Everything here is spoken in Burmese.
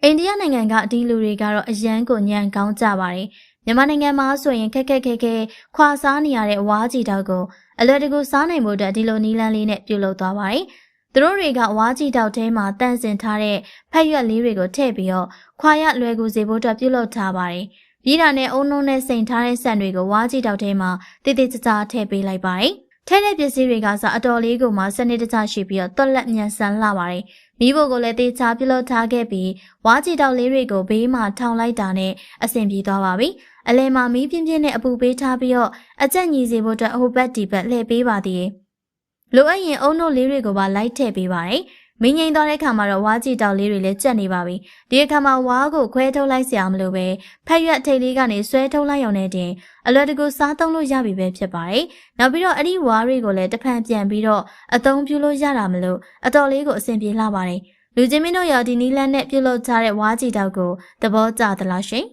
အိန္ဒိယနိုင်ငံကဒီလူတွေကတော့အရန်ကိုညံကောင်းကြပါတယ်မြန်မာနိုင်ငံမှာဆိုရင်ခက်ခဲခွာစားနေရတဲ့ဝါးကြည့်တောက်ကိုအလွယ်တကူစားနိုင်ဖို့အတွက်ဒီလိုနီလန်းလေးနဲ့ပြုလုပ်သွားပါတယ်သူတို့တွေကဝါးကြည့်တောက်ထဲမှာတန့်စင်ထားတဲ့ဖက်ရွက်လေးတွေကိုထည့်ပြီးတော့ခွာရလွယ်ကူစေဖို့အတွက်ပြုလုပ်ထားပါတယ်ပြီးတာနဲ့အုံနှုံးနဲ့စိန်ထားတဲ့ဆန်တွေကိုဝါးကြည့်တောက်ထဲမှာတိတိကျကျထည့်ပေးလိုက်ပါတယ်ထဲတဲ့ပစ္စည်းတွေကစအတော်လေးကိုမှစနစ်တကျရှိပြီးတော့တွက်လက်မြန်ဆန်လာပါတယ်မိဖို့ကိုလည်းတေချာပြုလုပ်ထားခဲ့ပြီးဝါးကြည့်တောက်လေးတွေကိုဘေးမှာထောင်လိုက်တာနဲ့အဆင်ပြေသွားပါပြီအလဲမှာမီးပြင်းပြင်းနဲ့အပူပေးထားပြီးတော့အကြက်ညီစေဖို့အတွက်အဟိုဘက်ဒီဘက်လှည့်ပေးပါသေးတယ်လိုအပ်ရင်အုံနှုတ်လေးတွေကိုပါလိုက်ထည့်ပေးပါတယ်မင်းငိမ့်သွားတဲ့ခါမှာတော့ဝါးကြည့်တောက်လေးတွေလည်းကြက်နေပါပြီဒီအခါမှာဝါးကိုခွဲထုတ်လိုက်စရာမလိုပဲဖက်ရွက်ထိပ်လေးကနေဆွဲထုတ်လိုက်ရုံနဲ့တင်အလွယ်တကူစားသုံးလို့ရပြီပဲဖြစ်ပါတယ်နောက်ပြီးတော့အဲ့ဒီဝါးတွေကိုလည်းတစ်ဖန်ပြန်ပြီးတော့အသုံးပြုလို့ရတာမလို့အတော်လေးကိုအဆင်ပြေလာပါတယ်လူချင်းမင်းတို့ရောဒီနီလန်းနဲ့ပြုလုပ်ထားတဲ့ဝါးကြည့်တောက်ကိုသဘောကျသလားရှင်